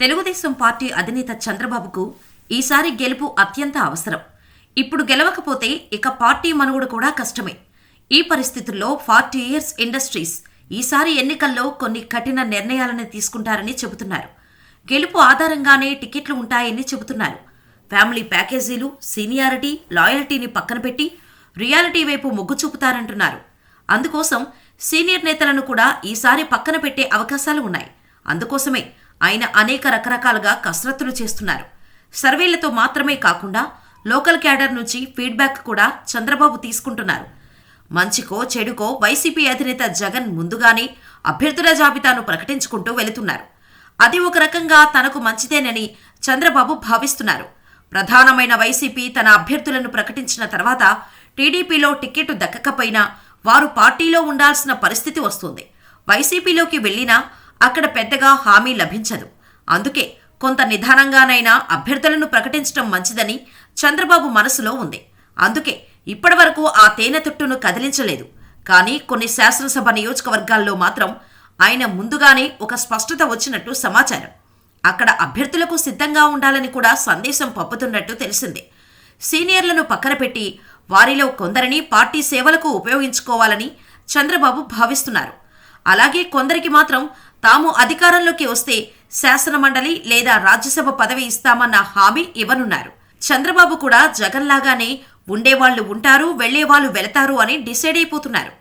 Telugu Desam party అధినేత చంద్రబాబుకు ఈసారి గెలుపు అత్యంత అవసరం. ఇప్పుడు గెలవకపోతే ఇక పార్టీ మనుగడ కూడా కష్టమే. ఈ పరిస్థితుల్లో 40 ఇయర్స్ ఇండస్ట్రీస్ ఈసారి ఎన్నికల్లో కొన్ని కఠిన నిర్ణయాలను తీసుకుంటారని చెబుతున్నారు. గెలుపు ఆధారంగానే టికెట్లు ఉంటాయని చెబుతున్నారు. ఫ్యామిలీ ప్యాకేజీలు, సీనియారిటీ, లాయల్టీని పక్కన పెట్టి రియాలిటీ వైపు మొగ్గు చూపుతారంటున్నారు. అందుకోసం సీనియర్ నేతలను కూడా ఈసారి పక్కన పెట్టే అవకాశాలు ఉన్నాయి. అందుకోసమే ఆయన అనేక రకరకాలుగా కసరత్తులు చేస్తున్నారు. సర్వేలతో మాత్రమే కాకుండా లోకల్ క్యాడర్ నుంచి ఫీడ్బ్యాక్ కూడా చంద్రబాబు తీసుకుంటున్నారు. మంచికో చెడుకో వైసీపీ అధినేత జగన్ ముందుగానే అభ్యర్థుల జాబితాను ప్రకటించుకుంటూ వెళుతున్నారు. అది ఒక రకంగా తనకు మంచిదేనని చంద్రబాబు భావిస్తున్నారు. ప్రధానమైన వైసీపీ తన అభ్యర్థులను ప్రకటించిన తర్వాత టీడీపీలో టికెట్ దక్కకపోయినా వారు పార్టీలో ఉండాల్సిన పరిస్థితి వస్తుంది. వైసీపీలోకి వెళ్లినా అక్కడ పెద్దగా హామీ లభించదు. అందుకే కొంత నిదానంగానైనా అభ్యర్థులను ప్రకటించడం మంచిదని చంద్రబాబు మనసులో ఉంది. అందుకే ఇప్పటివరకు ఆ తేనె తుట్టును కదిలించలేదు. కానీ కొన్ని శాసనసభ నియోజకవర్గాల్లో మాత్రం ఆయన ముందుగానే ఒక స్పష్టత వచ్చినట్టు సమాచారం. అక్కడ అభ్యర్థులకు సిద్ధంగా ఉండాలని కూడా సందేశం పంపుతున్నట్టు తెలిసింది. సీనియర్లను పక్కన పెట్టి వారిలో కొందరిని పార్టీ సేవలకు ఉపయోగించుకోవాలని చంద్రబాబు భావిస్తున్నారు. అలాగే కొందరికి మాత్రం తాము అధికారంలోకి వస్తే శాసనమండలి లేదా రాజ్యసభ పదవి ఇస్తామన్న హామీ ఇవ్వనున్నారు. చంద్రబాబు కూడా జగన్ లాగానే ఉండేవాళ్లు ఉంటారు, వెళ్లేవాళ్లు వెళతారు అని డిసైడ్ అయిపోతున్నారు.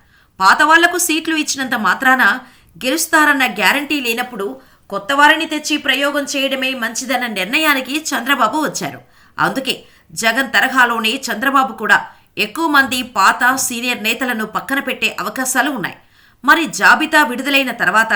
పాత వాళ్లకు సీట్లు ఇచ్చినంత మాత్రాన గెలుస్తారన్న గ్యారంటీ లేనప్పుడు కొత్త వారిని తెచ్చి ప్రయోగం చేయడమే మంచిదన్న నిర్ణయానికి చంద్రబాబు వచ్చారు. అందుకే జగన్ తరహాలోనే చంద్రబాబు కూడా ఎక్కువ మంది పాత సీనియర్ నేతలను పక్కన పెట్టే అవకాశాలు ఉన్నాయి. మరి జాబితా విడుదలైన తర్వాత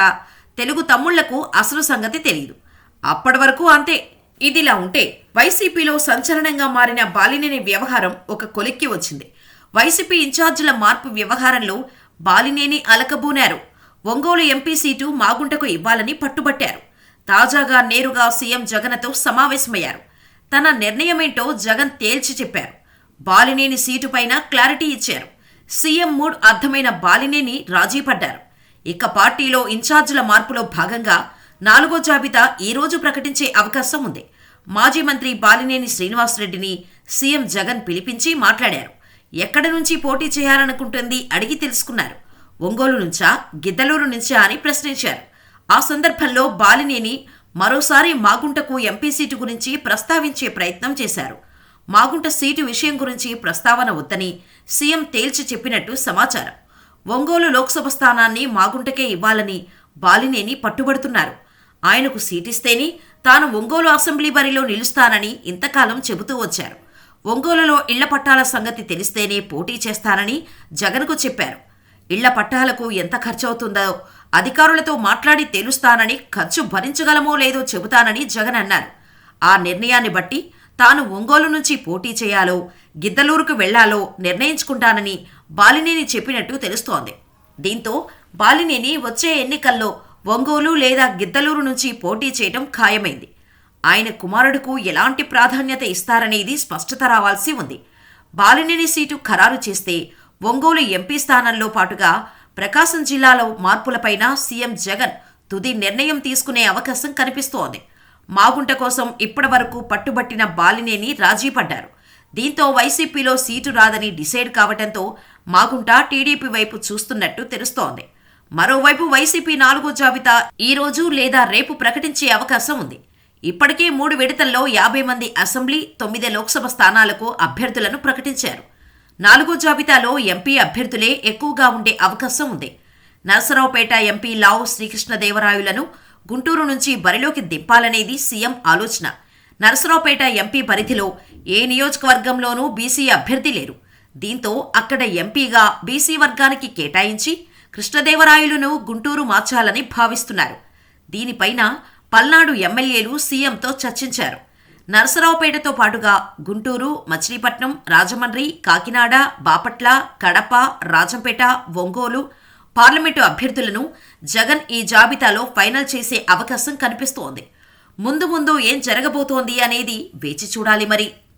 తెలుగు తమ్ముళ్లకు అసలు సంగతి తెలియదు. అప్పటి వరకు అంతే. ఇదిలా ఉంటే వైసీపీలో సంచలనంగా మారిన బాలినేని వ్యవహారం ఒక కొలిక్కి వచ్చింది. వైసీపీ ఇన్ఛార్జీల మార్పు వ్యవహారంలో బాలినేని అలకబూనారు. ఒంగోలు ఎంపీ సీటు మాగుంటకు ఇవ్వాలని పట్టుబట్టారు. తాజాగా నేరుగా సీఎం జగన్తో సమావేశమయ్యారు. తన నిర్ణయమేంటో జగన్ తేల్చి చెప్పారు. బాలినేని సీటుపైన క్లారిటీ ఇచ్చారు. సీఎం మూడ్ అర్థమైన బాలినేని రాజీ పడ్డారు. ఇక పార్టీలో ఇన్ఛార్జీల మార్పులో భాగంగా 4వ జాబితా ఈ రోజు ప్రకటించే అవకాశం ఉంది. మాజీ మంత్రి బాలినేని శ్రీనివాసరెడ్డిని సీఎం జగన్ పిలిపించి మాట్లాడారు. ఎక్కడి నుంచి పోటీ చేయాలనుకుంటుంది అడిగి తెలుసుకున్నారు. ఒంగోలు నుంచా, గిద్దలూరు నుంచా అని ప్రశ్నించారు. ఆ సందర్భంలో బాలినేని మరోసారి మాగుంటకు ఎంపీ సీటు గురించి ప్రస్తావించే ప్రయత్నం చేశారు. మాగుంట సీటు విషయం గురించి ప్రస్తావన వద్దని సీఎం తేల్చి చెప్పినట్టు సమాచారం. ఒంగోలు లోక్సభ స్థానాన్ని మాగుంటకే ఇవ్వాలని బాలినేని పట్టుబడుతున్నారు. ఆయనకు సీటిస్తేనే తాను ఒంగోలు అసెంబ్లీ బరిలో నిలుస్తానని ఇంతకాలం చెబుతూ వచ్చారు. ఒంగోలులో ఇళ్ల పట్టాల సంగతి తెలిస్తేనే పోటీ చేస్తానని జగన్కు చెప్పారు. ఇళ్ల పట్టాలకు ఎంత ఖర్చవుతుందో అధికారులతో మాట్లాడి తేలుస్తానని, ఖర్చు భరించగలమో లేదో చెబుతానని జగన్ అన్నారు. ఆ నిర్ణయాన్ని బట్టి తాను ఒంగోలు నుంచి పోటీ చేయాలో గిద్దలూరుకు వెళ్లాలో నిర్ణయించుకుంటానని బాలినేని చెప్పినట్టు తెలుస్తోంది. దీంతో బాలినేని వచ్చే ఎన్నికల్లో ఒంగోలు లేదా గిద్దలూరు నుంచి పోటీ చేయడం ఖాయమైంది. ఆయన కుమారుడుకు ఎలాంటి ప్రాధాన్యత ఇస్తారనేది స్పష్టత రావాల్సి ఉంది. బాలినేని సీటు ఖరారు చేస్తే ఒంగోలు ఎంపీ స్థానంలో పాటుగా ప్రకాశం జిల్లాలో మార్పులపైన సీఎం జగన్ తుది నిర్ణయం తీసుకునే అవకాశం కనిపిస్తోంది. మాగుంట కోసం ఇప్పటివరకు పట్టుబట్టిన బాలినేని రాజీ పడ్డారు. దీంతో వైసీపీలో సీటు రాదని డిసైడ్ కావడంతో మాగుంట టీడీపీ వైపు చూస్తున్నట్టు తెలుస్తోంది. మరోవైపు వైసీపీ 4వ జాబితా ఈ రోజు లేదా రేపు ప్రకటించే అవకాశం ఉంది. ఇప్పటికే 3 విడతల్లో 50 మంది అసెంబ్లీ, 9 లోక్సభ స్థానాలకు అభ్యర్థులను ప్రకటించారు. 4వ జాబితాలో ఎంపీ అభ్యర్థులే ఎక్కువగా ఉండే అవకాశం ఉంది. నరసరావుపేట ఎంపీ లావు శ్రీకృష్ణదేవరాయలను గుంటూరు నుంచి బరిలోకి దింపాలనేది సీఎం ఆలోచన. నరసరావుపేట ఎంపీ పరిధిలో ఏ నియోజకవర్గంలోనూ బీసీ అభ్యర్థి లేరు. దీంతో అక్కడ ఎంపీగా బీసీ వర్గానికి కేటాయించి కృష్ణదేవరాయలును గుంటూరు మార్చాలని భావిస్తున్నారు. దీనిపైన పల్నాడు ఎమ్మెల్యేలు సీఎంతో చర్చించారు. నరసరావుపేటతో పాటుగా గుంటూరు, మచిలీపట్నం, రాజమండ్రి, కాకినాడ, బాపట్ల, కడప, రాజంపేట, ఒంగోలు పార్లమెంటు అభ్యర్థులను జగన్ ఈ జాబితాలో ఫైనల్ చేసే అవకాశం కనిపిస్తోంది. ముందు ముందు ఏం జరగబోతోంది అనేది వేచి చూడాలి మరి.